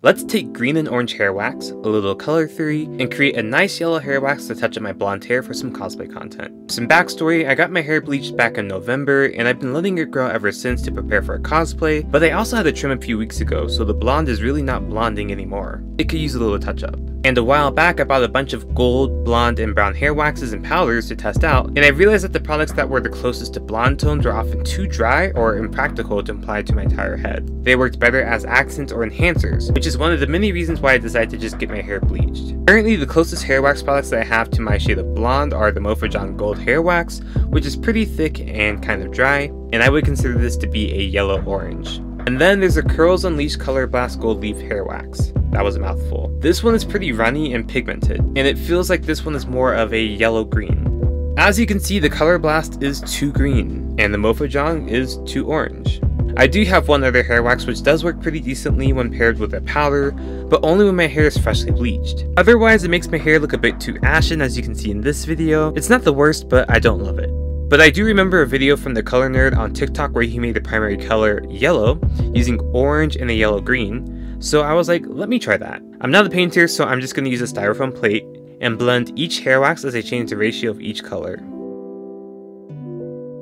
Let's take green and orange hair wax, a little color theory, and create a nice yellow hair wax to touch up my blonde hair for some cosplay content. Some backstory, I got my hair bleached back in November, and I've been letting it grow ever since to prepare for a cosplay, but I also had a trim a few weeks ago, so the blonde is really not blonding anymore. It could use a little touch up. And a while back, I bought a bunch of gold, blonde, and brown hair waxes and powders to test out, and I realized that the products that were the closest to blonde tones were often too dry or impractical to apply to my entire head. They worked better as accents or enhancers, which is one of the many reasons why I decided to just get my hair bleached. Currently, the closest hair wax products that I have to my shade of blonde are the Mofajong Gold Hair Wax, which is pretty thick and kind of dry, and I would consider this to be a yellow-orange. And then there's the Curls Unleashed Color Blast Gold Leaf Hair Wax. That was a mouthful. This one is pretty runny and pigmented, and it feels like this one is more of a yellow-green. As you can see, the Color Blast is too green, and the Mofajong is too orange. I do have one other hair wax which does work pretty decently when paired with a powder, but only when my hair is freshly bleached. Otherwise, it makes my hair look a bit too ashen, as you can see in this video. It's not the worst, but I don't love it. But I do remember a video from the Color Nerd on TikTok where he made the primary color yellow, using orange and a yellow-green, so I was like, let me try that. I'm not a painter, so I'm just going to use a styrofoam plate and blend each hair wax as I change the ratio of each color.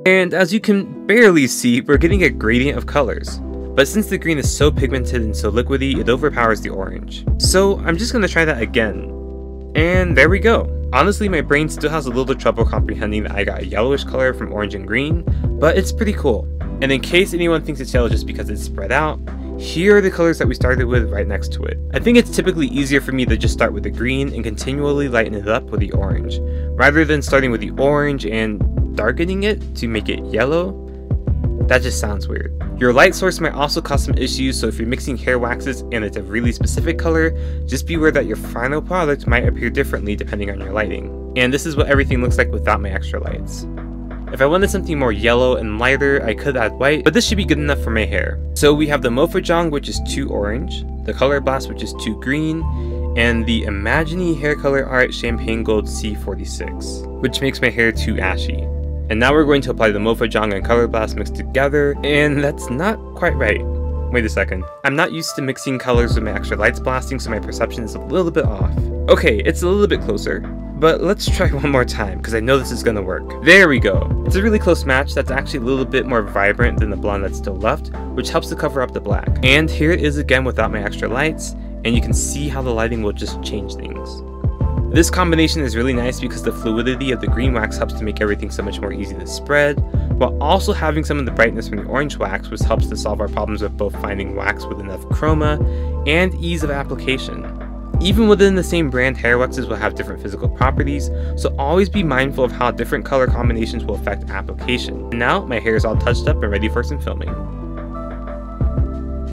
And as you can barely see, we're getting a gradient of colors. But since the green is so pigmented and so liquidy, it overpowers the orange. So I'm just going to try that again. And there we go. Honestly, my brain still has a little trouble comprehending that I got a yellowish color from orange and green, but it's pretty cool. And in case anyone thinks it's yellow just because it's spread out, here are the colors that we started with right next to it. I think it's typically easier for me to just start with the green and continually lighten it up with the orange, rather than starting with the orange and darkening it to make it yellow. That just sounds weird. Your light source might also cause some issues, so if you're mixing hair waxes and it's a really specific color, just be aware that your final product might appear differently depending on your lighting. And this is what everything looks like without my extra lights. If I wanted something more yellow and lighter, I could add white, but this should be good enough for my hair. So we have the Mofajong, which is too orange, the Color Blast, which is too green, and the Imagine Hair Color Art Champagne Gold C46, which makes my hair too ashy. And now we're going to apply the Mofajong and Color Blast mixed together, and that's not quite right. Wait a second. I'm not used to mixing colors with my extra lights blasting, so my perception is a little bit off. Okay, it's a little bit closer, but let's try one more time, because I know this is gonna work. There we go. It's a really close match that's actually a little bit more vibrant than the blonde that's still left, which helps to cover up the black. And here it is again without my extra lights, and you can see how the lighting will just change things. This combination is really nice because the fluidity of the green wax helps to make everything so much more easy to spread, while also having some of the brightness from the orange wax, which helps to solve our problems with both finding wax with enough chroma and ease of application. Even within the same brand, hair waxes will have different physical properties, so always be mindful of how different color combinations will affect application. And now my hair is all touched up and ready for some filming.